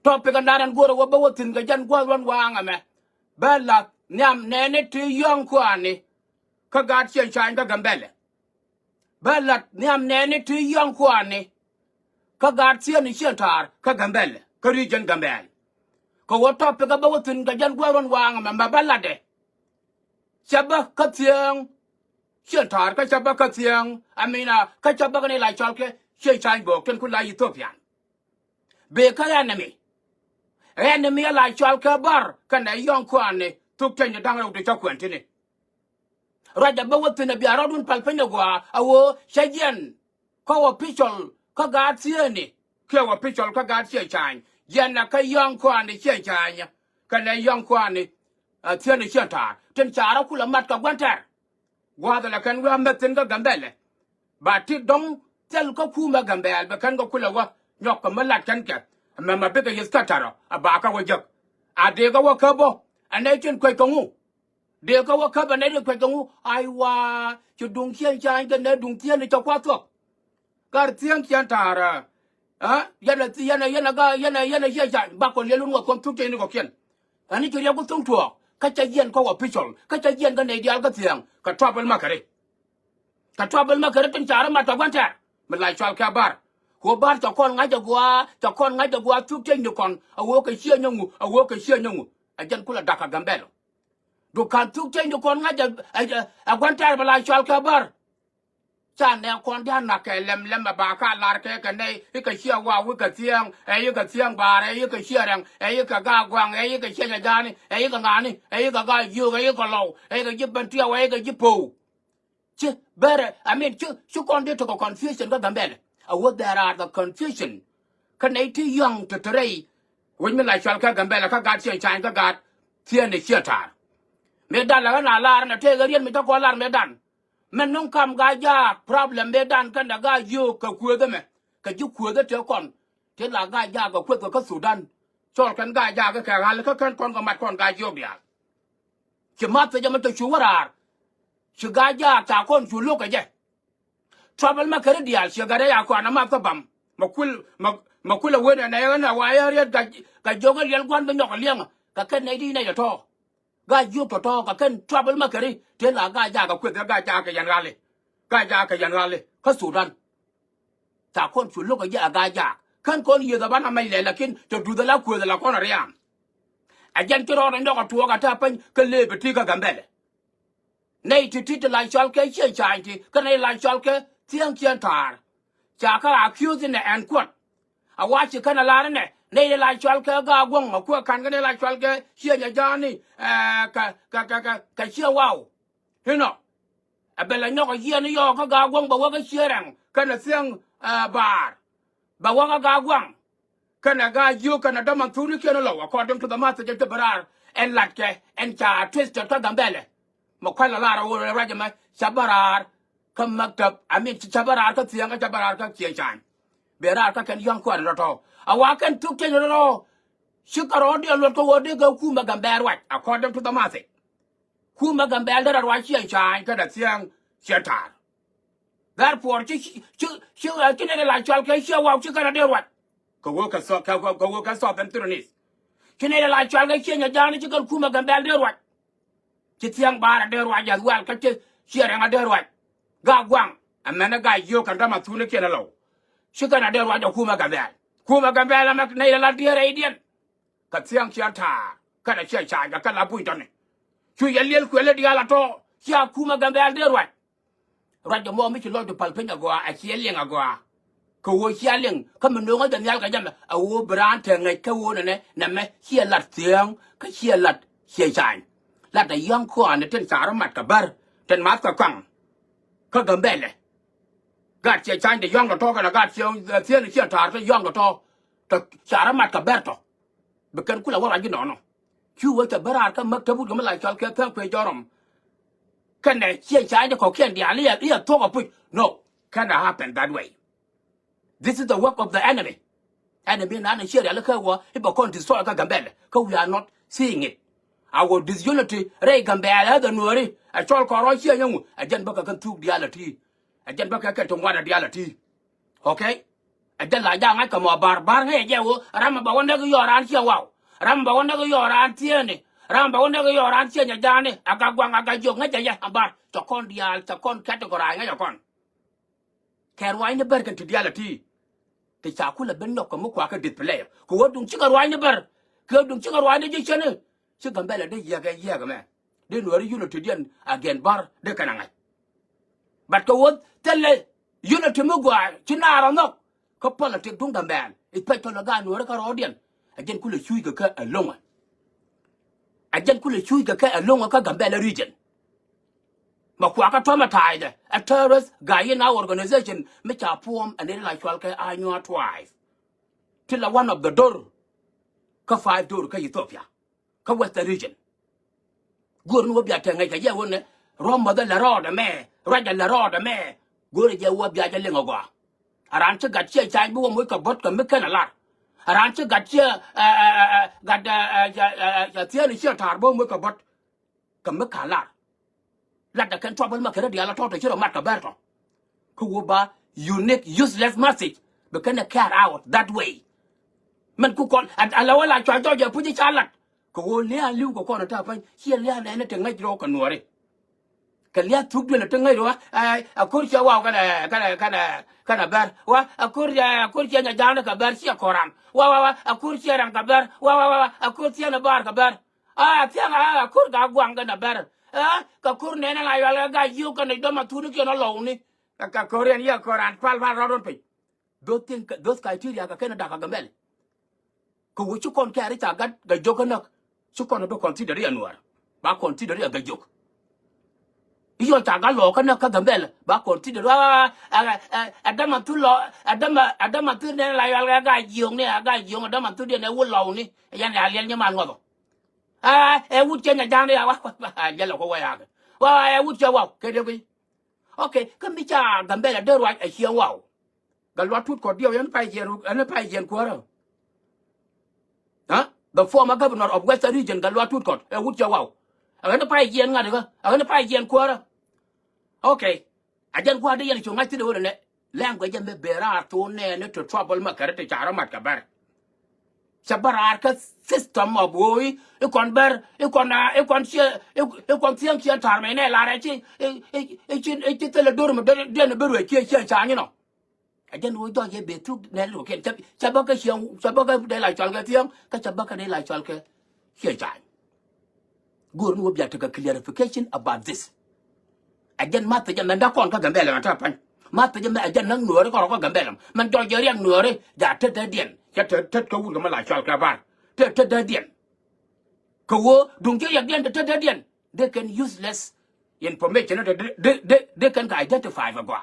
topic andaran goro wo bawotin ga jan gwalwan wanga me bella nyam nene ti yong kwani ka gat chen chan ga gambele bella nyam nene ti yong kwani ka gat chen chen tar ka gambele ka region gambele ko wo topic ga bawotin ga jan gwalwan wanga me bella de chaba ka tiang chen tar ka chaba ka tiang amina ka chaba ga ne la chalke chen chan go ken ku la Ethiopia be ka enemy la chal ka bar kana yon kwane tuk tanya dang de chakwan tini raja bawatina bi aradun palpenya gwa awo shajen ko official ka gatieni ke official ka gatie chan yana ka yon kwane che chanya kana yon kwane tieni chanta ten chara kula mat ka gwanta gwa da kan wa metin ga gambele ba ti dong tel ko kuma gambele ba kan ga kula wa nyok ka malat kan ka mama bega yeskataro abaka wajak adega wakabo anachen kwe kangu dega wakaba ne kwe kangu aiwa chudung chen chan ga ne dung chen ni chakwa to kar tiang chan tara yana ye chan ba ko lelun wa kom tu ni ko ken ani to ya ko tung to ka cha yen ko official ka cha yen ga ne dial ga tiang ka trouble makare tin chara mata gwanta milai chal ka bar ko bar ta kon nga ja gwa tu ken ni kon awo ka shie nyangu ajan kula daka gambelo do kan tu ken ni kon nga ja agwanta bala chal ka bar cha ne kon da na ke lem ba ka lar ke ne ka shie wa wi ka tiang ka tiang ba ka shie rang ka ga gwang ka shie ja jani ka ngani ka yu ka lo ka jiban tia ka jipo che bere I mean chu kon de to confusion ga gambelo what there are the confusion can it young to today when me like ka gambela ka gat chen chan ka gat tien ni chiata me dan la na lar na te ga rien me to ko lar me dan men non kam ga ja problem me dan kan da ga yu ka ku da me ka ju ku da te kon te la ga ja ga ku ka Sudan chol kan ga ja ka hal ka kan kon ga mat kon ga yu bia che mat te jam to chu warar chu ga ja ta kon chu lu ka je trouble makare dial shigare ya kwa na mata bam makula wena na yana waya ria ga joga yel kwan be nyok liang ka ken nei di na to ga yu to ka ken trouble makare te la ga ja ga kwet ga ja ka yan rale ka Sudan ta kon chu lo ga ja ga ja kan kon ye da bana mai le lakin to du da la ku da la kon riam ajan ti ro ndo ka tuo ga ta pen ka le be ti ga gambele nei ti la chal ke che chai ti ka nei la chal ke tiang kian tar cha ka accuse ne an kwat a wa chi kana la ne nei la chal ke ga gwang ma ko kan ga ne la chal ke chia ja jani ka chia wow hino a bela nyok ye ne yo ka ga gwang ba wa ka chia rang kana tiang bar ba wa ka ga gwang kana ga yu kana da man turi ke no lo according to the master of the barar en latke en cha twist to gambele ma kwa la wo ra ja ma sabarar ka maktab amin chabarar ka tiang ka chabarar ka chia chan berar ka kan yang kwa ro to awa kan tu ke ro shikaro de lo to wo de ga ku ma gamber wa according to the master ku ma gamber da ro chia chan ka da tiang chia tar therefore chi ne la chal ka chia wa chi ka de wa ko wo ka so ben tunis chi ne la chal ka chia nya jani chi ka ku ma gamber de wa chi tiang bara de wa ja wa ka chia nga de wa ga gwang amana ga yo kan da matune kenan law shi kana da wa da kuma ga la mak nei la dire idien ka tiang chia ta kana chia cha ga kala bui tane chu yelel ko le dia la to chia kuma ga bel de wa rajo mo mi chi lo do palpenya go a chi yelen go ko wo chia len ka mun no ga nyal ga jam a wo bran te ngai ka wo ne na me chia lat tiang ka chia lat chia chan la da yang ko an ten sa mat ka bar ten mat ka kwang ka gambele gat che chan de yong to ka na gat che ni che tar ka yong to chara mat ka berto be kan kula wala gi no chu wa ka barar ka mak tabu ga malai chal ka ta pe jorom kan ne che chan de ko ken dia ya to ka pu no cannot happen that way. This is the work of the enemy na na share la ka wa iba kon destroy ka gambele ka we are not seeing it. Our disunity re gambele da nori a chol ko ro share nyu a jan baka kan tu diality a jan baka ka to wada diality okay aja la ja ngai ka mo bar ngai je wo ram ba wonda go yoran che wow ram ba wonda go yoran tiene ram ba wonda go yoran che nya jane aga gwang aga jog ngai ja ambar to kon dial to kon category ngai kon ker wai ne ber kan ti dial ti te cha ku la ben no ko mo kwa ka display ko wodun ci ka wai ne ber ko dun ci ka wai ne je chene ci gambela de yega me de no ri unity dian again bar de kanangai but ko wod telle unity mo gwa ci na ro no ko politic dung gamben it pe to la ga no ka ro dian again ku le chui ka alonga again ku le chui ka alonga ka gambela region ma kwa ka to ma tai de a terrorist guy in our organization me cha puom and like twal ka annual twice till one of the door ka 5 door ka Ethiopia ka western region gor no bia tenga ka ye won romba da la roda me raja la roda me gor je wo bia je lengo gwa aran che gat che chai bu mo ka bot ka me kana la aran che gat che gad ya tie ni che tar bo mo ka bot ka me ka la da kan trouble ma ka dia la to to che mat ka ber to ko wo ba unique useless message be kana care out that way man ku kon ala wala cha jo je pu ji cha lat ko wo le aliu ko kon ta pa chi le na ne te ngai ro ka nuore ka le truk de le te ngai ro a kur cha wa kana bar wa a kur cha nya jana ka bar chi koran wa a kur cha ran ka bar wa a kur cha na bar ka bar a tiang a kur ga gwang ka na bar ka kur ne na la ya ga yu ka ne do ma tu ni ke no lo ni ka korean ya koran pal ron pe those criteria ka kana da ka gambel ko wo chu kon ka ri ta ga jokanak su kon do consider ya nuar ba consider ya gajok iyo ta ga lo kana ka gambel ba consider adama tu lo adama tu ne la ya ga yong ne ga yong adama tu ne wo lo ni ya ne alian nya man ngo e wu che nya jang ya wa ya lo ko wa ya wa e wu che wa ke de bi okay ka mi cha gambel de ro a hia wa ga lo tut ko dio yan pai jen ko ro the former governor of Western Region galwa tut kot e wut jawaw agana pay yen ngade ko agana pay yen ko ra okay ajan ko ade yen cho ngati de wona language jambe bera to ne to trouble makarate chara mat ka bar sabarar ka system of boy e kon ber e kon tiang kian tar me ne la re chi e tele dormo de ne beru chi cha ni no ajan wo do ye betu ne lo ken sabaka xiang sabaka de la chal ka tiang ka sabaka de la chal ka xie cha gor no bia ta clarification about this ajan ma ta jan da kon ka gambe la ta pan ma ta jan ajan nang nuore ko gambe man do je riang nuore ja ta da dien ja ta ko wu ma la chal ka ba ta da dien ko wo dung je ya dien ta da dien they can useless information they can identify va gwa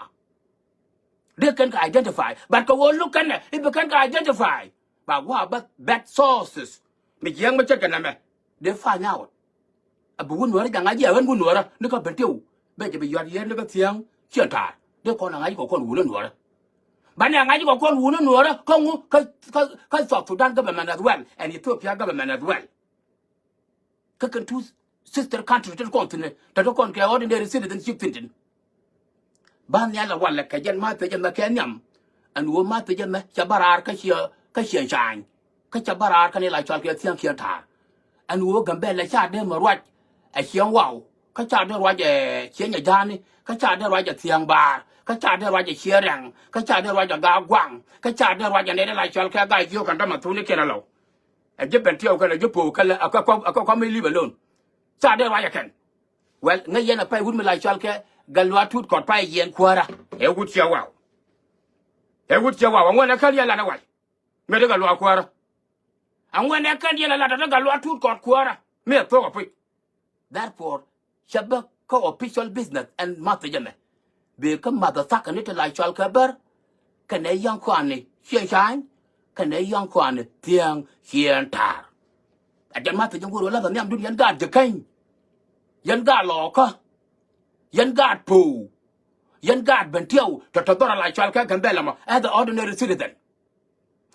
they can identify but ko wo look kan it can identify but what about bad sources mi yang ma check na me they find out abu nuore ga ngaji awen bu nuore ne ko bentiu be je be yar yen ne ko tiang chen ta de ko na ngaji ko kon wu le nuore ba ne ngaji ko kon wu le nuore ko ngu ka South Sudan government as well and Ethiopia government as well ka kan two sister countries to continent to kon ke ordinary citizenship tin ban ya la wala ka jan ma te jan ma kenyam an wo ma te jan ma chabarar ka xie chan ka chabarar ka ne la chal ke tiang kian ta an wo gambe la cha de ma rwat a xiang wow ka cha de rwat xie nya jan ka cha de rwat tiang bar ka cha de rwat xie rang ka cha de rwat ga gwang ka cha de rwat ne la chal ka ga yo kan da ma tu ni ke na lo a je ben tio ka la je po ka la ka me li balon cha de rwat kan well ngai yana pai wun me la chal ke galwa tut kot pai yen kwara e wut chawa ngwana kan ya la na wai me de galwa kwara ngwana kan ya la da galwa tut kot kwara me to ko pi therefore shabak ko official business and matjame be ka mother sakan ni la chal ka ber kan e yang kwan ni xian shan kan e yang kwan ni tiang xian tar ajan matjam go la ba nyam dun yan ga de kan yan ga lo ka yan gad pu yan gad bentiu to dora la chal ka gambela ma as the ordinary citizen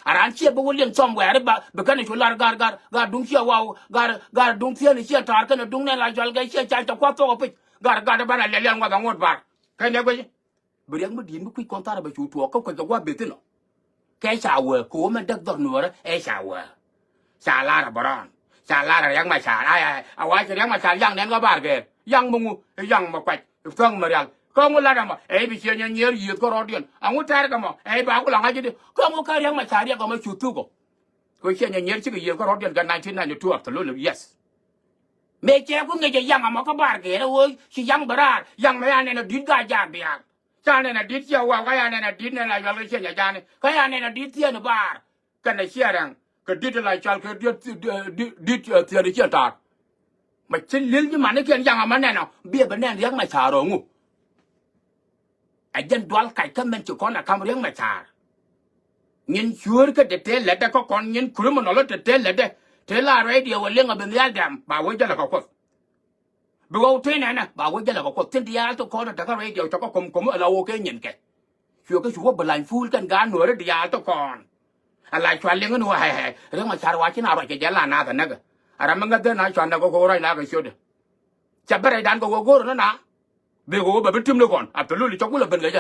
aran chia bo lien somewhere ba be kan to lar gar dung chia wow gar dung chia ni chia tar kan dung ne la chal ga chia cha to kwa to pe gar ba na le lian wa ga ngot bar kan ne go bi yang mu din mu ku kontar ba chu to ko wa be tin cái sao cố mình đắc đòn nữa ấy sao la baran sao la yang mà sao ai ai cái yang mà sao yang nên có bar cái yang mungu yang mà quạch phương mà riang có một là mà ấy bị chuyện nhiều gì có rồi điện ông ta cái mà ấy bảo có làm gì đi có một cái yang mà sao riang có mà chụp tu có chuyện nhiều chứ cái gì có rồi điện gần 1992 after luôn yes mấy trẻ cũng nghe cái yang mà có bar cái đó ơi chỉ yang baran yang mà anh này nó đi cả giang đi à cha này là đi theo vào cái anh này là đi này là vào cái chuyện nhà cha này cái anh này là đi theo nó bar cái này xe rằng cái đi lại cho cái đi theo đi chuyện ta mà chính liên như mà nó kiện yang mà này nào bia bên này riêng mà xả rồi ngu anh dân đoán cái mình chỉ có là không riêng mà xả nhìn sure cái detail là đã có con nhìn cứ mà nó là detail là đấy thế là radio liên ở bên đây đam bảo với cho là có bây giờ thế này nè bảo với cho là có tin thì tôi có là cái radio cho có cùng ở đâu ok nhìn cái sure cái số bên full cái gan nữa đấy dia tôi còn lại cho liên cái nữa hay riêng mà xả rồi chứ nào rồi cái là na thành cái mình cái này cho nó có rồi là cái số đấy chả phải đàn có nữa nè bây giờ bà biết tim nó còn tôi lưu cho cũng là bên cái gì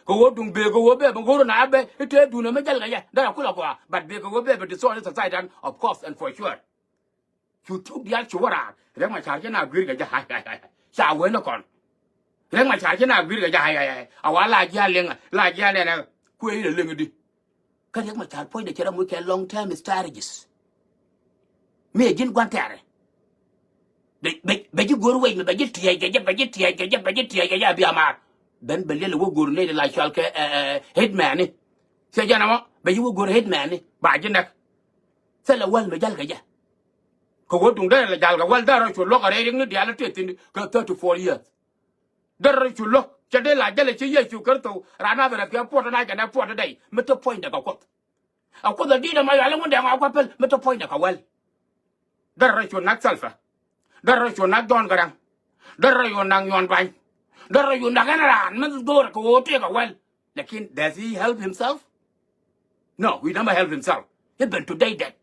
cô đừng bây giờ bây bằng cô nó bây thế đun nó mới chơi cái gì đó là cũng là quoi but bây giờ bây the soil society of course and for sure chú chúc dia chú ra riêng mà xả cái nào gửi cái gì hay xả quên nó còn riêng mà xả cái nào gửi cái gì hay là gia này nè quên là liền đi cái riêng mà xả point để cho nó một cái long term strategies mấy dân quan trọng bây giờ guru vậy mà bây giờ thiệt cái bị amar ben beli lu guru này là cho cái headman này sẽ cho nó bây giờ guru headman này bà chứ nè sẽ là quên bây giờ cái gì có có tung đây là giờ cái quên đó rồi chuột lóc ở đây đứng đi là tuyệt tình cái 34 years đó rồi chuột lóc cho đây là chỉ cái chuột cái tàu rana về cái port này cái port đây mất point được có cái đi là mà là muốn đàng hoàng cái mất point được quên đó rồi chuột nát salfa đó rồi chuột nát don cái đó rồi chuột nát nhon bánh đó rồi chuột nát cái nào mình đồ có cái quên lakin does he help himself no he never help himself he been today dead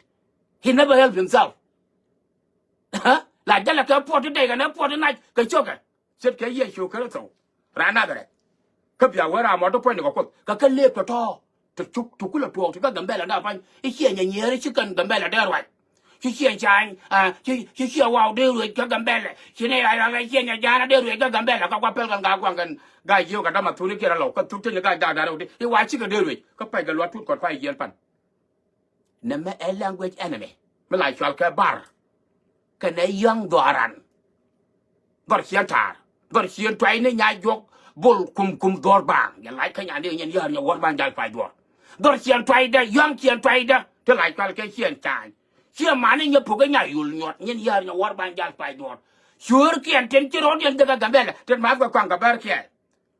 he never help himself là cái port đây cái port này cái chỗ cái gì chỗ cái tàu rana đấy cái bây giờ ra mà tôi point được cái lệp to chụp cái là tuồng thì cái gambe là nào phải cái chuyện nhà đấy chứ cần gambe là đây rồi chứ chuyện chàng chứ chuyện vào đưa rồi cái gambe là chứ này là cái chuyện nhà nó đưa rồi cái gambe là các pelกันgai yêu cái đó mà thu cái là lẩu cái thu trên cái đà đâu đi cái quái chứ cái đưa rồi cái phải cái loạt thu còn phải yên pan nằm ở language enemy mới lại cho cái bar cái này young doran vật hiện thar vật hiện trai này nhai dọc bol kum dor bang ya lại cái nhà này nhận giờ nhà work bang giải phải dor vật hiện trai đó young hiện trai đó cái lại cái hiện trai chia mà này nhập cái nhà yul nhọt nhận giờ nhà work bang giải phải dor sure kian trên cái đó điện cái gambe là trên mát quang cái bar kia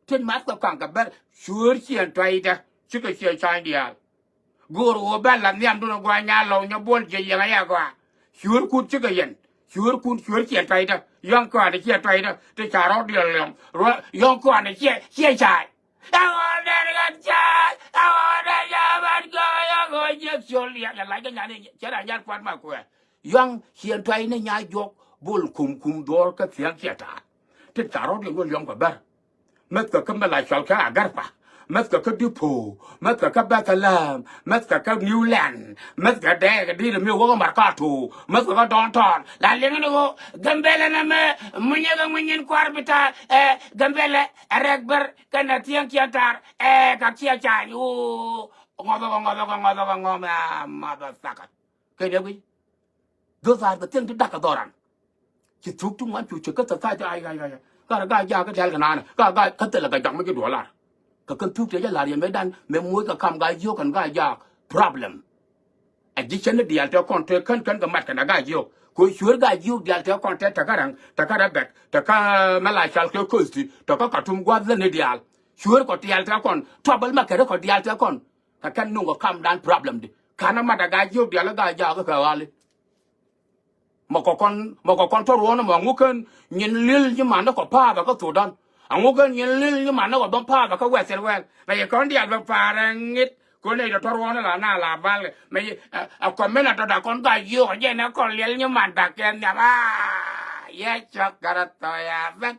trên mát quang cái bar sure hiện trai đó chứ cái hiện trai đi à guru ban làm niệm đun qua nhà lâu nhà buôn gì vậy này qua sure cút chứ cái hiện sure hiện trai đó young qua để hiện trai đó để trả đó đi làm rồi young qua để hiện trai tao đây cái trai tao đây nhà bạn coi rồi nhớ xưa liền lại cái nhà này chế là nhà quan mà của young hiện trai này nhà dọc bol kum door cái tiếng hiện trai để trả đó đi young qua bar mất cái mà lại sao cái agar pa mất cái Dupo, mất cái Bethlehem, mất cái Newland, mất cái đây cái đi là miêu có Mercato, mất cái downtown, là liên nó Gambela na mình nhìn qua bita Gambela Rekber cái này tiếng kia tar cái kia chạy ngom motherfucker cái đấy quý those are the things to đắc cái chỉ thuốc chúng anh chủ cái tài cho ai cái giờ cái theo cái nào cái tên là cái chẳng mấy cái đùa là cái thuốc thế là liền mấy đàn mấy mũi cái cam gai vô cần gai giờ problem addiction đi al theo con cái mặt cái gai vô cuối suốt gai vô đi al theo con ta cái bẹt ta cái mà lại chal cái gì ta cái tum quad lên đi al suốt có đi al theo con trouble mà cái đó có đi al theo con cái nung có cam đan problem đi cái nó mà gai vô đi al gai giờ cái ali mà có con thua nó mà ngô cơn nhìn liên nhưng mà nó có pa và có thủ đòn ngô cơn nhìn liên nhưng mà nó có đòn pa và có quẹt xe quẹt bây con đi ăn pha đang nghít con này là thua nó là na là vang này bây còn mấy là tao con tài yêu ở đây nó còn liên nhưng mà đặc kèn nhà yeah chắc cái đó tôi biết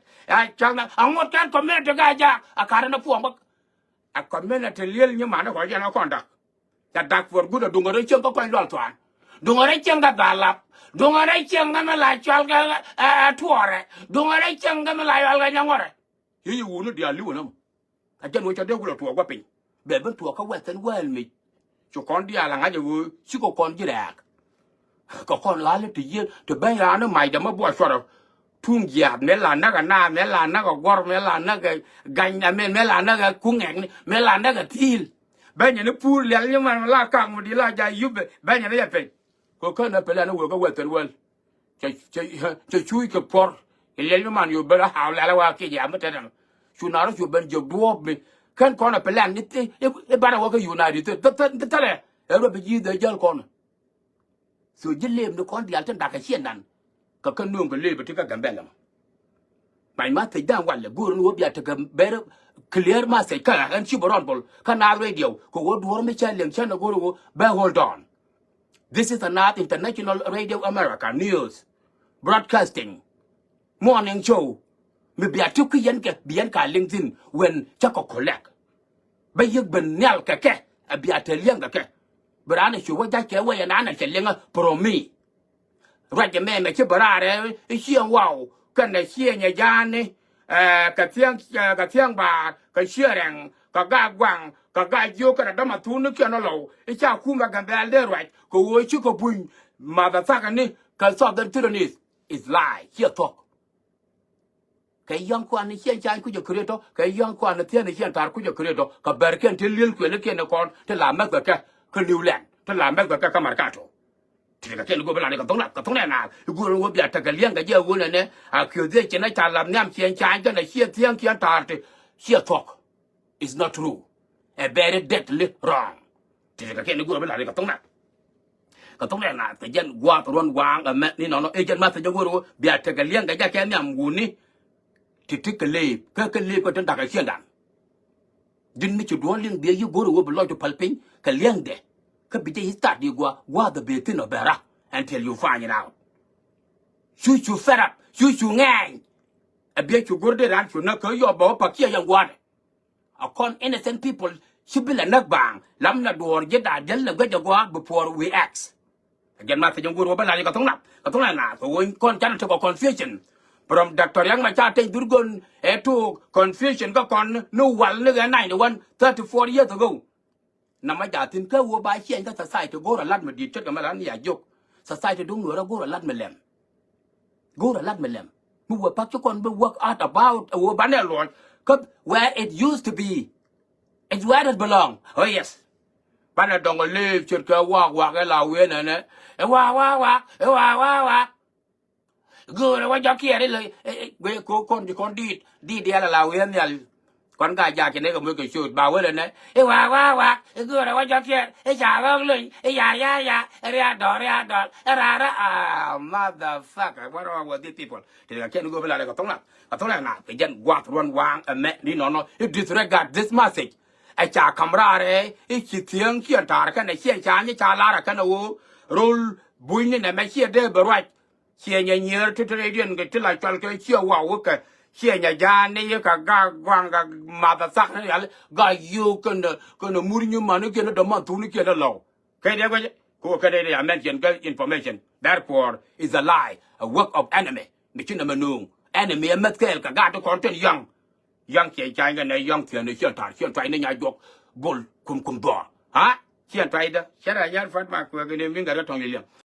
chắc là một cái còn mấy là cái gì cái nó phù hợp còn mấy là liên nhưng mà nó gọi cho nó còn đặc จะดักฝนกูจะดงอะไรเชื่อมก็ค่อยรอดถอนดงอะไรเชื่อมก็ตาลับดงอะไรเชื่อมก็มาลายชอลก็ทั่วเลยดงอะไรเชื่อมก็มาลายอะไรยังวะเลยยี่อยู่นู่นเดียวลิ้วน้ำอาจารย์ว่าจะเดี๋ยวกูจะถั่วก็เป็นแบบมันถั่วเขาเวทเวลมิจุกคนเดียวหลังอาจจะกูชิโกคนยี่แรกก็คนร้ายเลยที่ยืนที่แบงร้านนั่นใหม่จะมาบวชสดทุ่งหยาบเมลานนักหน้าเมลานนักกอร์เมลานนักกันเมลานนักกุ้งแหงเมลานนักทีลแบงอย่างนี้พูดเลี้ยงยังมันลากางมันดีลากใจยุบแบงอย่างนี้จะเป็นก็แค่นั้นเป็นแล้วนะวัวก็เวทเวลจะช่วยกับพอร์เลี้ยงมันอยู่เบลาหาวแล้วว่าขี้ยาไม่ได้นะชุนาร์ชูเป็นจบดัวมีขั้นก่อนเป็นแล้วนี่บ้านเราก็อยู่ในดิแต่เลยเราไปยืดเดือดก่อนส่วนยิ่งเลี้ยงดูคนเดียวจนดักเชี่ยนั่นก็ขึ้นนุ่งกันเลยไปที่ก็กันแบบนั้นไม่มาถึงด้านวันเลยกูรู้ว่าอยากจะกันแบบเคลียร์มาเสร็จกันอันชิบรอนบอลขนาดเรดิโอกูว่าดูว่าไม่ใช่เรื่องฉันนะกูรู้แบบ hold on this is not international radio America news broadcasting morning show มีเบียร์ทุกยันกับเบียร์การลิงก์อิน when จะก็ collect ไปยึดเป็นเนลกับแกเบียร์เทเลียงกับแกบร้านในชัวร์จะแกว่าอย่างนั้นเทเลียงอ่ะโปรมีว่าจะแม่ไม่ใช่บร้านเลยเชี่ยงว้าวกันในเชี่ยงยานนี่กับเที่ยงบาทกับเชี่ยแรงกับกากวังกับกาโยกันแต่มาทุนนึกแค่นั้นเราไอ้เจ้าคู่มากันแบบเรื่อยๆก็โวยชื่อก็บุญมาแต่สักอันนี้กันสอบเดินที่นี่ is lie เชี่ยทอกcái young quan này hiện tại cũngจะ create cái young quan này thiên này hiện tại cũngจะ create cái bờ kênh thì liên quan đến cái này con thì làm mất được cái new land thì làm mất được cái mercado thì cái này cũng phải làm cái thông này nào cũng là bây giờ cái liên cái gì cũng là này kiểu gì chỉ nói làm nhảm hiện tại cái này hiện thiên hiện tại thì hiện talk is not true a very deadly wrong thì cái này cũng phải làm cái thông này nào thì dân qua tuần quang ở mẹนี่nó dân mà thì dân cũng bây giờ cái liên cái nhảm cũng níที่ที่กะเลก็เลี้ยก็จนดักไอ้เชี่ยดันดินไม่จุดร้อนเลี้ยงเบียร์ยูโกรู้ว่าเป็นร้อยจุดพันปิ้งก็เลี้ยงเด็กก็ไปจะฮิสตาดีกว่าว่าเดบิวต์นอเบร่า until you find it out ชูเฟรับชูง่ายไอ้เบียร์ชูกูได้ร้านชูนักเคยยอมบอกปักเชี่ยยังวันเอาคน innocent people ชิบเป็นนักบางล้ำนักดวงยัดด่ายันเลยก็จะว่า before we act ยันมาที่ยังกูรู้ว่าเป็นอะไรก็ต้องหนาตัวคนจันทร์จะบอก confusion from Dr. Yang Machate Durgun to confusionก็ก่อนนู่วันนึกไงในวัน34 years ago นำมาจากทิ้งก็วัวใบเชียนก็society to go รัดมาดีจุดกันมาแล้วนี่อย่ายก society ดุงหนูเรา go รัดมาแหลม go รัดมาแหลมมึงว่าพักทุกคนไป work out about วัวบ้านเนี่ยหลอนก็ where it used to be it's where it belong oh yes บ้านเราต้องเลี้ยจุดก็ว่ากันเราเว้ยนะว่ากูเลยว่าจะเกี่ยได้เลยเว้ยคนดีเดียร์เราเว้ยเนี่ยคนกายอยากจะได้กับมือกับชุดบ่าวเลยนะว่ากูเลยว่าจะเกี่ยจ่าว่าเลยอย่าเรียดอmotherfucker what wrong with these people ที่เราแค่นึกว่าเวลาอะไรก็ต้องหลักนะไปยันวาดวางแม่นี่น้องdisregard this message ไอ้จ่าคำราเลยไอ้ขี้เถียงเขี้ยนตากันไอ้เขี้ยนชาลากันนะวูรูลบุญนี่เนี่ยไม่เขี้ยได้บ่ไรเชี่ยเนี่ยที่เรียนกันที่หลายจังก็เชี่ยว่าว่ากันเชี่ยเนี่ยยานี่ก็กางวางก็มาแต่สักนี่อะไรก็อยู่กันมุริญมันนี่กันดมันทุนกันแล้วแค่เดียวกันกูแค่เดียวmention ก็ information therefore is a lie a work of enemy ไม่ใช่มันนุ่ง enemy มันเกิดกับการทุกคนที่ยังเชี่ยใจกันในยังเถียนในเชี่ยถาเชี่ยใจในยายกบุลคุมบ่ฮะเชี่ยใจเด้อเชี่ยอะไรยันฟัดมากกว่ากันเนี่ยวิ่งกันแล้วทองเลี้ยง